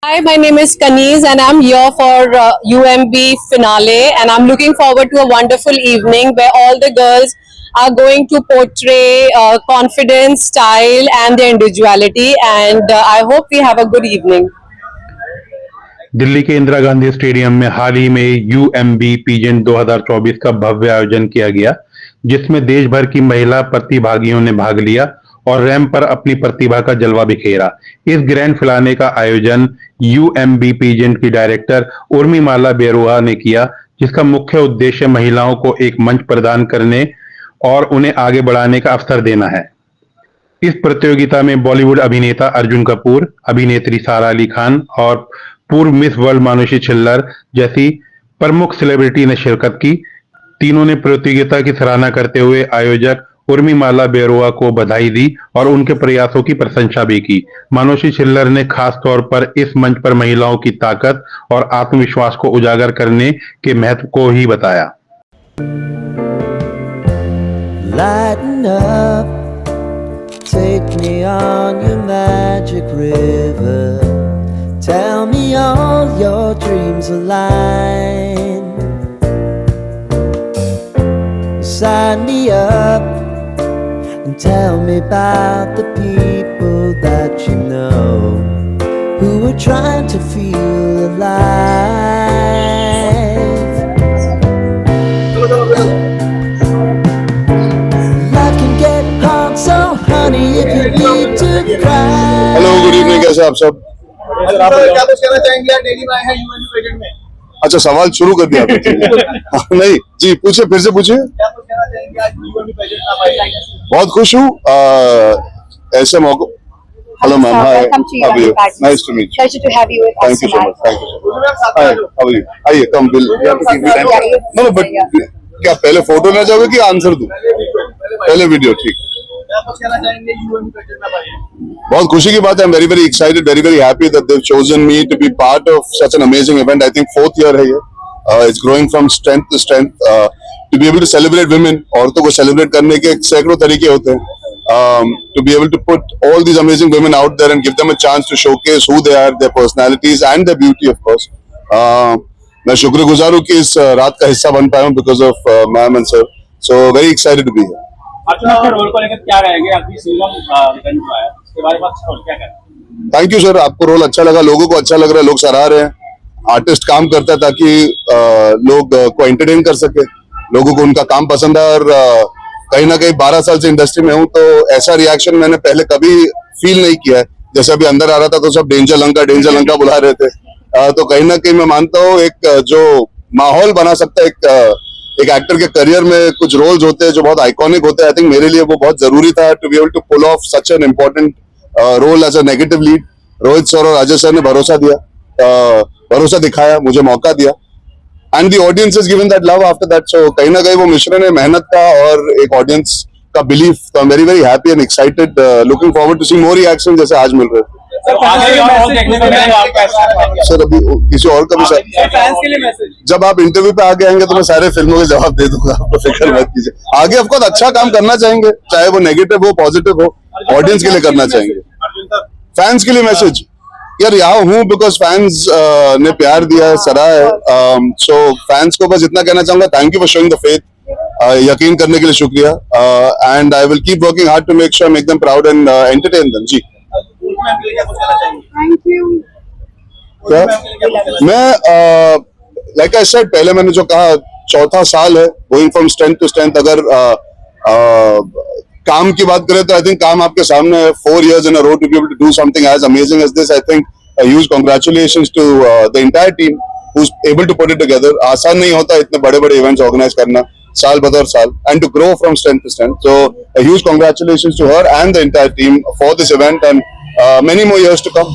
Hi, my name is Kaniz and I'm here for UMB finale, and I'm looking forward to a wonderful evening where all the girls are going to portray confidence, style and their individuality, and I hope we have a good evening. Delhi के Indira Gandhi stadium में हाल ही में UMB peasant 2024 का भव्य आयोजन किया गया, जिसमें देश भर की महिला प्रतिभागियों ने भाग लिया और रैंप पर अपनी प्रतिभा का जलवा बिखेरा। इस ग्रैंड फिनाले का आयोजन यूएमबी पीजेंट की डायरेक्टर उर्मिमाला बेरुआ ने किया, जिसका मुख्य उद्देश्य महिलाओं को एक मंच प्रदान करने और उन्हें आगे बढ़ाने का अवसर देना है। इस प्रतियोगिता में बॉलीवुड अभिनेता अर्जुन कपूर, अभिनेत्री सारा अली खान और पूर्व मिस वर्ल्ड मानुषी छिल्लर जैसी प्रमुख सेलिब्रिटी ने शिरकत की। तीनों ने प्रतियोगिता की सराहना करते हुए आयोजक उर्मिमाला बेरुआ को बधाई दी और उनके प्रयासों की प्रशंसा भी की। मानुषी छिल्लर ने खास तौर पर इस मंच पर महिलाओं की ताकत और आत्मविश्वास को उजागर करने के महत्व को ही बताया। Lighten up, take me on your magic river. Tell me all your dreams align. Sign me up and tell me about the people that you know who are trying to feel alive. Life can get hard, so honey, if you need to cry. Hello, good evening, कैसे आप सब? क्या कुछ कहना चाहेंगे यार, daily में आए हैं यूएनबी प्रेजेंट में। अच्छा, सवाल शुरू कर दिया आपने। नहीं जी, पूछे, फिर से पूछे। क्या कुछ कहना चाहेंगे आज यूएनबी प्रेजेंट में आए हैं? बहुत खुश हूँ ऐसे मौके। Hello ma'am, hi, how are you? Nice to meet you. Pleasure to have you with thank us you so much, tonight. Thank you so much. Hi, how are you? आइए, come bill. No, but क्या पहले photo लेना चाहोगे कि answer दूं? पहले video, ठीक। क्या कुछ कहना चाहेंगे यूएनबी प्रेजेंट में आए हैं? बहुत खुशी की बात है। I'm very excited, very happy that they've chosen me to be part of such an amazing event. I think 4th year है ये। It's growing from strength to strength. To be able to celebrate women, औरतों को celebrate करने के सैकड़ों तरीके होते हैं। To be able to put all these amazing women out there and give them a chance to showcase who they are, their personalities and their beauty, of course. मैं शुक्रगुजार हूँ कि इस रात का हिस्सा बन पाया हूँ because of ma'am and sir. So very excited to be here. Arjun, आपके रोल को लेकर क्या रहेंगे? अभी सीजन रिटर्न हुआ है, इसके बारे में आप क्या कहें? थैंक यू सर, आपको रोल अच्छा लगा, लोगों को अच्छा लग रहा है, लोग सराह रहे हैं। आर्टिस्ट काम करता है ताकि लोग को एंटरटेन कर सके, लोगों को उनका काम पसंद है। और कहीं ना कहीं 12 साल से इंडस्ट्री में हूँ, तो ऐसा रिएक्शन मैंने पहले कभी फील नहीं किया है। जैसे अभी अंदर आ रहा था तो सब डेंजर लंका बुला रहे थे। तो कहीं ना कहीं मैं मानता हूँ एक जो माहौल बना सकता है एक एक्टर के करियर में, कुछ रोल्स होते हैं जो बहुत आइकॉनिक होते हैं। आई थिंक मेरे लिए वो बहुत जरूरी था to be able to pull off such an important role as a negative lead. Rohit sir और राजेश सर ने भरोसा दिया, भरोसा दिखाया, मुझे मौका दिया, and the audience is given that love after that. So कहीं ना कहीं वो मिश्रण है मेहनत का और एक ऑडियंस का बिलीफ। तो I am very happy and excited, looking forward to see more reaction जैसे आज मिल रहे थे। सर अभी किसी और का भी फैंस के लिए मैसेज। जब आप इंटरव्यू पे आगे आएंगे तो मैं सारे फिल्मों के जवाब दे दूंगा, आप फिक्र मत कीजिए। आगे ऑफकोर्स अच्छा काम करना चाहेंगे, चाहे वो नेगेटिव हो पॉजिटिव हो, ऑडियंस के लिए करना चाहेंगे। फैंस के लिए मैसेज, यार यहाँ हूँ बिकॉज फैंस ने प्यार दिया है, सराहा है। सो फैंस को बस इतना कहना चाहूंगा, thank you for showing the faith. यकीन करने के लिए शुक्रिया, and I will keep working hard to make sure make them proud and entertain them. जी Thank you. क्या मैं लाइक आई सेड, पहले मैंने जो कहा, चौथा साल है going from strength to strength. अगर काम की बात करें तो आई थिंक काम आपके सामने है। 4 years in a row to be able to do something as amazing as this, I think a huge congratulations to the entire team who's able to put it together. आसान नहीं होता इतने बड़े बड़े इवेंट्स ऑर्गेनाइज करना साल बदौर साल, and to grow from strength to strength. So a huge congratulations to her and the entire team for this event and many more years to come.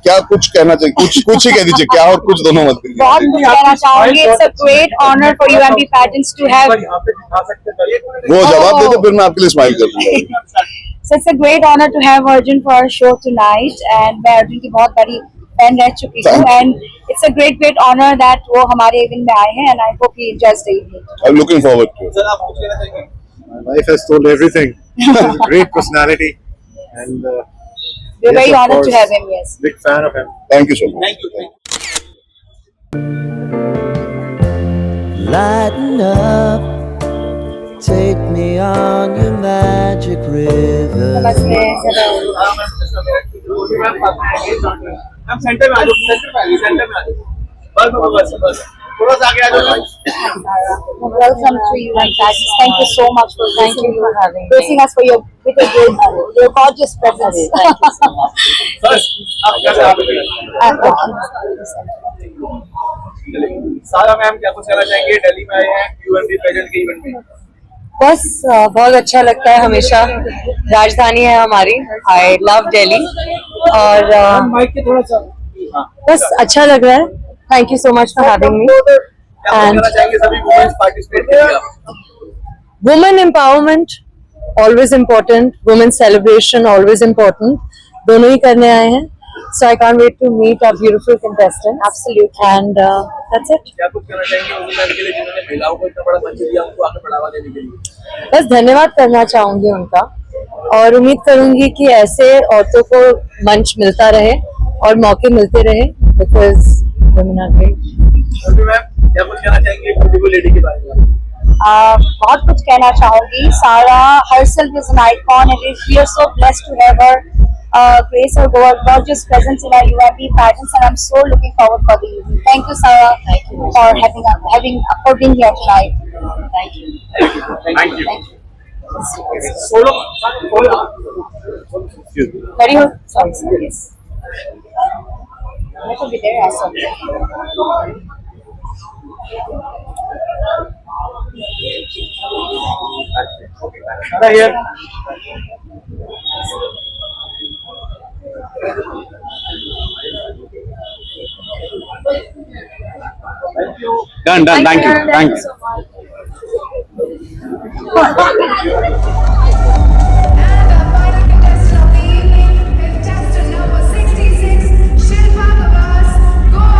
क्या कुछ कहना चाहिए? कुछ ही कह दीजिए, क्या और कुछ दोनों मत करिए। बहुत कुछ कहना चाहूंगी। It's a great honor for UMB pageants to have. वो जवाब दे दो, फिर मैं आपके लिए स्माइल कर दूंगा। So it's a great honor to have Arjun for our show tonight, and मैं अर्जुन की बहुत बड़ी fan रह चुकी हूँ, and it's a great honor that वो हमारे इवेंट में आए हैं, and I hope he enjoys the evening. I'm looking forward to it. Sir, आप कुछ कहना चाहेंगे? My wife has told everything. She's a great personality, and we're Yes, very of honored course. to have him. Yes. Big fan of him. Thank you so much. Thank you. Lighten up, take me on your magic river. Namaste. हम centre में आ जाओ, centre में आ जाओ, centre में आ जाओ। बस थोड़ा सा आगे आ जाओ। Welcome to you and Francis. Thank you so much for gracing us for your with your gorgeous presence. बस आप कैसे आप सारा मैम क्या कुछ कहना चाहेंगे? दिल्ली में आए हैं यूएमबी पेजेंट के इवेंट में। बस बहुत अच्छा लगता है हमेशा, राजधानी है हमारी। आई लव दिल्ली और माइक के थोड़ा सा बस अच्छा लग रहा है। Thank you so much for having me. क्या कहना चाहेंगे सभी वुमेन्स पार्टिसिपेट किया? Women empowerment always important, women celebration always important, दोनों ही करने आए हैं। So I can't wait to meet our beautiful contestants. Absolutely. And that's it. क्या कुछ कहना चाहेंगे वुमेन के लिए जिन्होंने महिलाओं को इतना बड़ा मंच दिया, उनको आगे बढ़ावा देने के लिए? बस धन्यवाद करना चाहूंगी उनका और उम्मीद करूंगी कि ऐसे औरतों को मंच मिलता रहे और मौके मिलते रहे, because women are great. Ma'am क्या कुछ कहना चाहेंगे ब्यूटीफुल लेडी के बारे में? बहुत कुछ कहना चाहूंगी। Sara herself is an icon, and we are so blessed to have her grace her gorgeous presence in our UIP pageants, and I'm so looking forward for the evening. Thank you, Sara, for for being here tonight. Thank you. Thank you. Thank you. Solo. Very good. Sorry, sir. Yes. Let her be there also. Right here. Done. Thank you. Thank you so much. And the final contestant of the evening, contestant number 66, Shilpa Babas, Goa.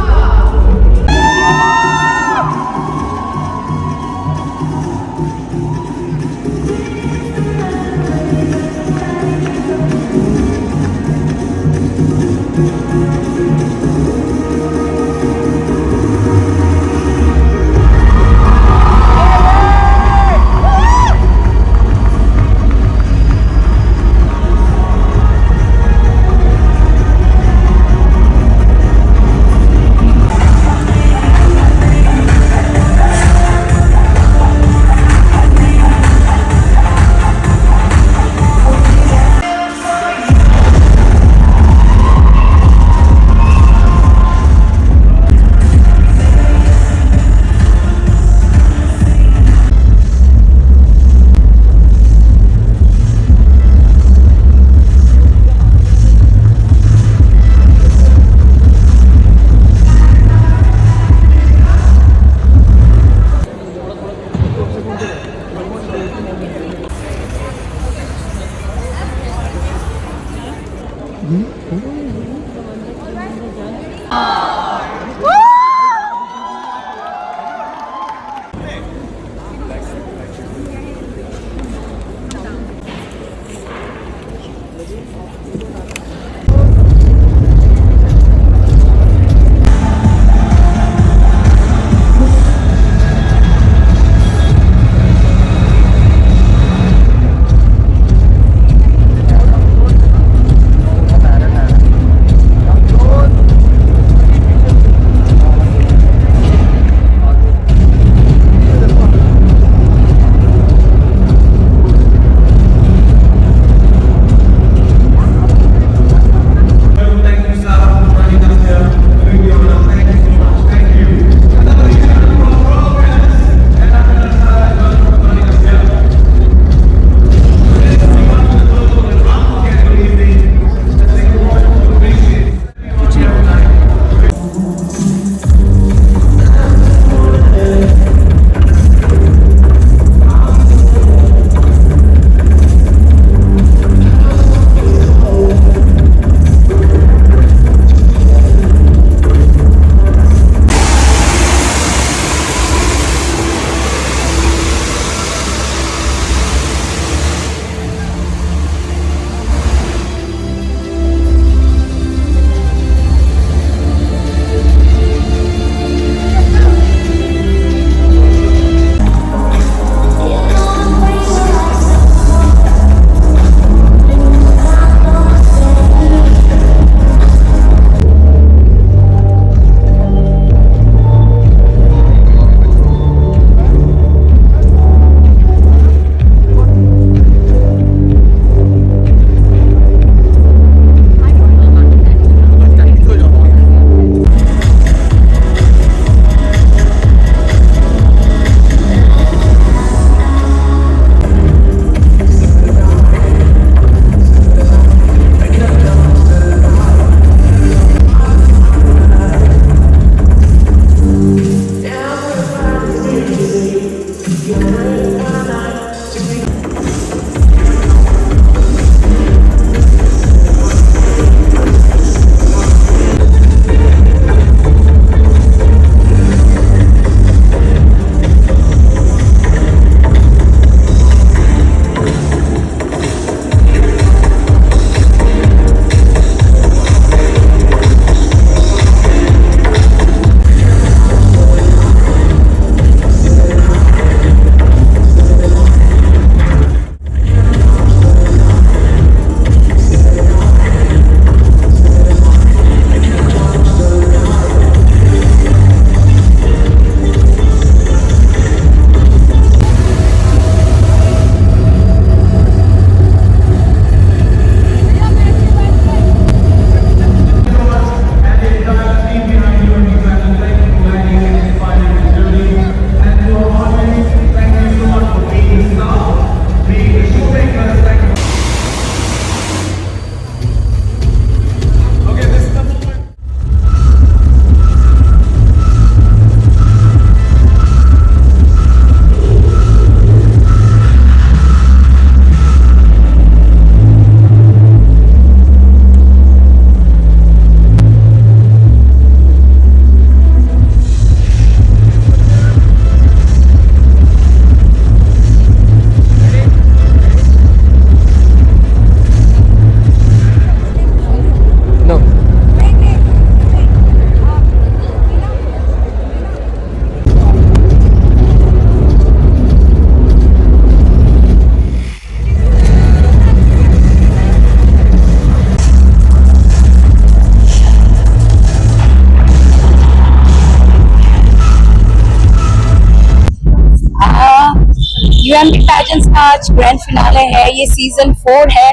UMB Pageants का आज grand finale है, ये season 4 है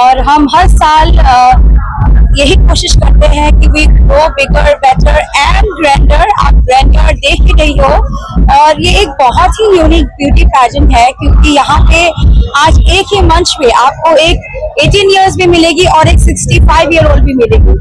और हम हर साल यही कोशिश करते हैं कि we grow bigger better and grander. आप ग्रैंडर देख ही रही हो और ये एक बहुत ही यूनिक ब्यूटी पैजेंट है क्योंकि यहाँ पे आज एक ही मंच पे आपको एक 18 इयर्स भी मिलेगी और एक 65 ईयर ओल्ड भी मिलेगी।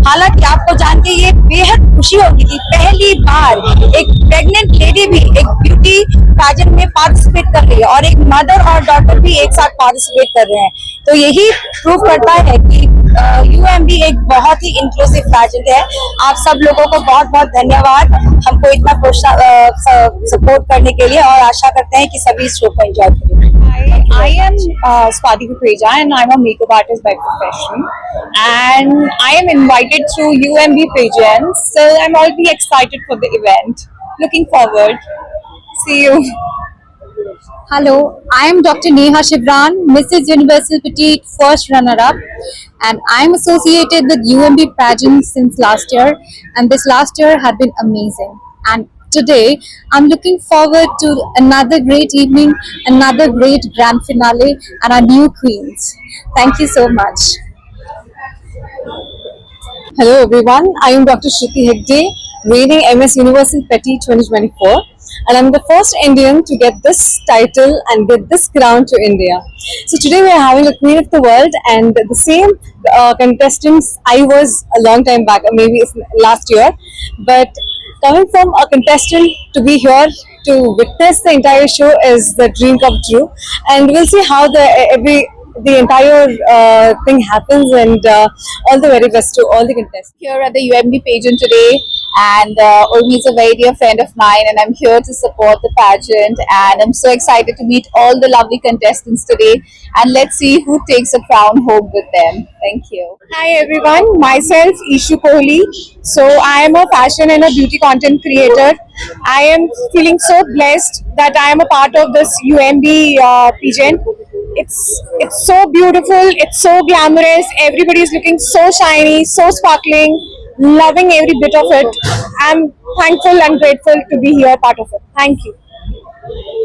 हालांकि आपको जान के ये बेहद खुशी होगी कि पहली बार एक प्रेग्नेंट लेडी भी एक ब्यूटी पैजेंट में पार्टिसिपेट कर रही है और एक मदर और डॉटर भी एक साथ पार्टिसिपेट कर रहे हैं। तो यही प्रूव करता है कि UMB एक बहुत ही इंक्लूसिव पैजेंट है। आप सब लोगों को बहुत बहुत धन्यवाद हमको इतना सपोर्ट करने के लिए और आशा करते हैं कि सभी इस शो को एंजॉय करेंगे। I am Swati Kukreja and I'm a makeup artist by profession, and I am invited through UMB pageants, so I'm already excited for the event. Looking forward. See you. Hello, I am Dr. Neha Shivran, Mrs. Universal Petite first runner-up, and I am associated with UMB pageant since last year, and this last year had been amazing. And today, I'm looking forward to another great evening, another great grand finale, and our new queens. Thank you so much. Hello everyone, I am Dr. Shruti Hegde, reigning MS Universal Petite 2024, and I'm the first Indian to get this title and get this crown to India. So today we are having a Queen of the World, and the same contestants I was a long time back, or maybe it's last year, but coming from a contestant to be here to witness the entire show is the dream come true, and we'll see how the entire thing happens, and all the very best to all the contestants. Here at the UMB pageant today, and Urmi is a very dear friend of mine, and I'm here to support the pageant, and I'm so excited to meet all the lovely contestants today, and let's see who takes a crown home with them. Thank you. Hi everyone, myself Ishu Kohli. So I am a fashion and a beauty content creator. I am feeling so blessed that I am a part of this UMB pageant. It's so beautiful, it's so glamorous, everybody is looking so shiny, so sparkling, loving every bit of it. I'm thankful and grateful to be here part of it. Thank you.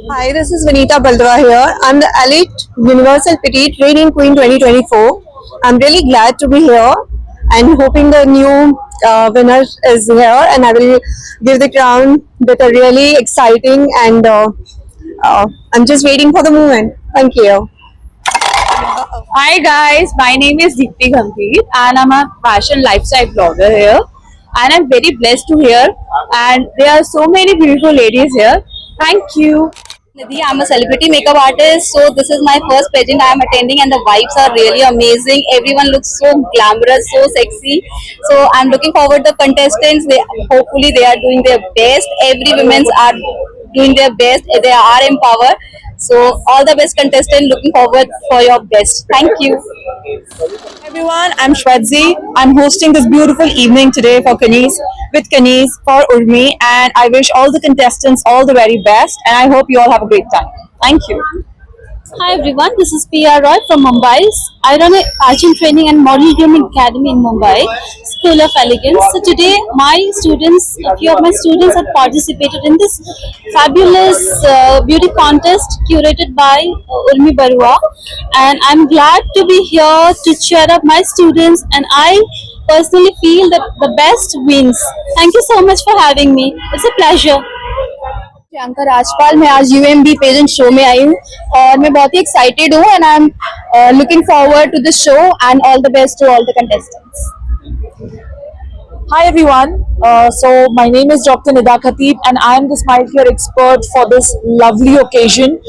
Hi, this is Vanita Baldwa here. I'm the Elite Universal Petite Reigning Queen 2024. I'm really glad to be here and hoping the new winner is here, and I will give the crown with a really exciting, and I'm just waiting for the moment. Thank you. Hi guys, my name is Deepti Gambhir and I'm a fashion lifestyle blogger here, and I'm very blessed to hear, and there are so many beautiful ladies here. Thank you. Nidhi, I'm a celebrity makeup artist, so this is my first pageant I am attending, and the vibes are really amazing. Everyone looks so glamorous, so sexy. So I'm looking forward to the contestants. Hopefully they are doing their best. Every women's are doing their best. They are empowered. So all the best contestants. Looking forward for your best. Thank you. Everyone, I'm Shwedzi. I'm hosting this beautiful evening today for with Kanis for Urmi, and I wish all the contestants all the very best, and I hope you all have a great time. Thank you. Hi everyone, this is P.R. Roy from Mumbai. I run a pageant training and model grooming academy in Mumbai, School of Elegance. So today a few of my students have participated in this fabulous beauty contest curated by Urmi Barua, and I'm glad to be here to cheer up my students, and I personally feel that the best wins. Thank you so much for having me. It's a pleasure. Priyanka Rajpal, मैं आज UMB pageant show में आई हूँ और मैं बहुत ही excited हूँ, and I am looking forward to the show, and all the best to all the contestants. Hi everyone, so my name is Dr. Nida Khatib, and I am the Smile Care expert for this lovely occasion,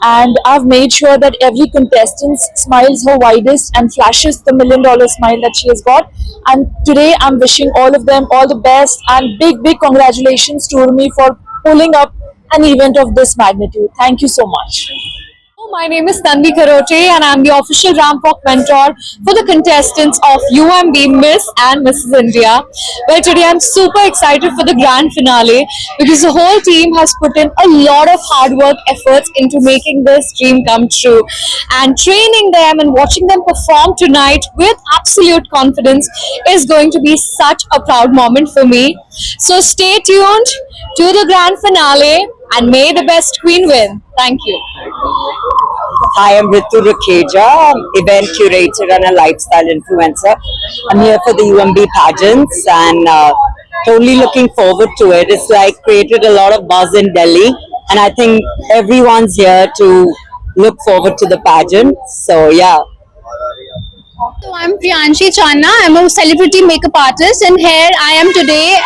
and I've made sure that every contestant smiles her widest and flashes the $1 million smile that she has got. And today I'm wishing all of them all the best, and big congratulations to me for pulling up an event of this magnitude. Thank you so much. My name is Tanvi Karote, and I'm the official ramp walk mentor for the contestants of UMB Miss and Mrs. India. Well, today I'm super excited for the grand finale because the whole team has put in a lot of hard work efforts into making this dream come true, and training them and watching them perform tonight with absolute confidence is going to be such a proud moment for me. So stay tuned to the grand finale, and may the best queen win. Thank you. Hi, I'm Ritu Rakeja, event curator and a lifestyle influencer. I'm here for the UMB pageants and totally looking forward to it. It's like created a lot of buzz in Delhi, and I think everyone's here to look forward to the pageant. So yeah. So I'm Priyanshi Channa. I'm a celebrity makeup artist, and here I am today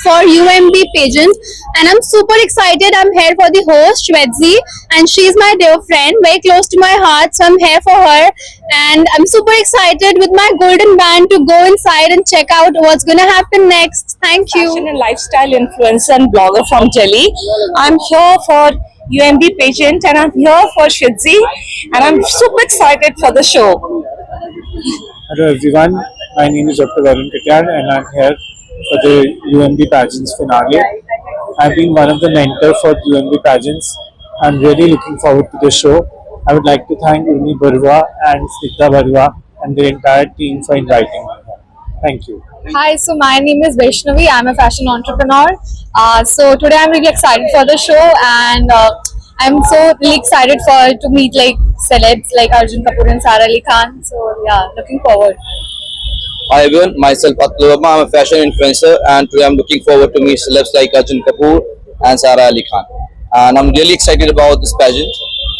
for UMB pageant, and I'm super excited. I'm here for the host Shwetzi, and she's my dear friend, very close to my heart. So I'm here for her, and I'm super excited with my golden band to go inside and check out what's gonna happen next. Thank you. Fashion and lifestyle influencer and blogger from Delhi. I'm here for UMB pageant and I'm here for Shidzi and I'm super excited for the show. Hello everyone, my name is Dr. Varun Katyar and I'm here for the UMB pageants finale. I've been one of the mentors for the UMB pageants. I'm really looking forward to the show. I would like to thank Urmi Barua and Snigdha Barua and the entire team for inviting me. Thank you. Hi, so my name is Vaishnavi. I'm a fashion entrepreneur. So today I'm really excited for the show, and I'm so really excited to meet like celebs like Arjun Kapoor and Sara Ali Khan. So yeah, looking forward. Hi everyone, myself Atul Verma. I'm a fashion influencer, and today I'm looking forward to meet celebs like Arjun Kapoor and Sara Ali Khan. And I'm really excited about this pageant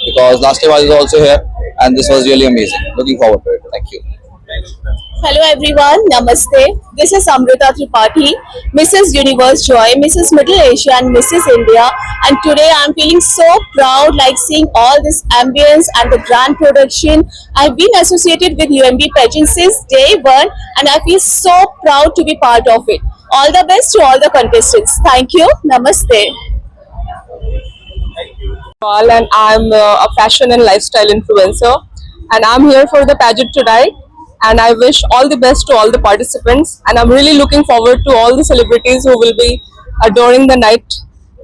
because last time I was also here, and this was really amazing. Looking forward to it. Thank you. Hello everyone, Namaste. This is Amrita Tripathi, Mrs. Universe Joy, Mrs. Middle Asia and Mrs. India, and today I'm feeling so proud like seeing all this ambience and the grand production. I've been associated with UMB pageant since day one and I feel so proud to be part of it. All the best to all the contestants. Thank you. Namaste. And I'm a fashion and lifestyle influencer, and I'm here for the pageant tonight. And I wish all the best to all the participants, and I'm really looking forward to all the celebrities who will be adoring the night,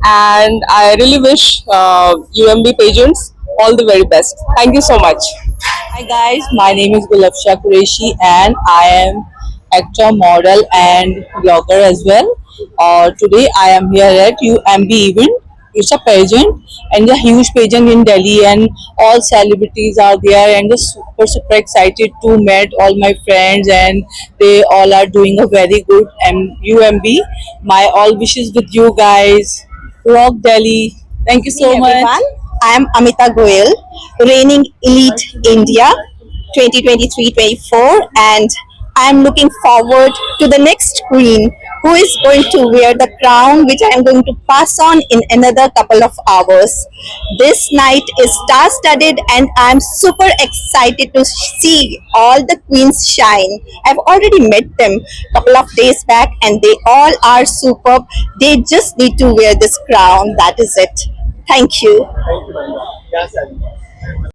and I really wish UMB pageants all the very best. Thank you so much. Hi guys, my name is Gulafsha Qureshi and I am actor, model and blogger as well. Today I am here at UMB event. It's a pageant and a huge pageant in Delhi and all celebrities are there and just super excited to meet all my friends and they all are doing a very good UMB. My all wishes with you guys. Rock Delhi. Thank you so much. I am Amita Goyal, reigning Elite India 2023-24, and I am looking forward to the next queen who is going to wear the crown, which I am going to pass on in another couple of hours. This night is star-studded and I am super excited to see all the queens shine. I've already met them a couple of days back and they all are superb. They just need to wear this crown. That is it. Thank you. Thank you, Maria. Yes, sir.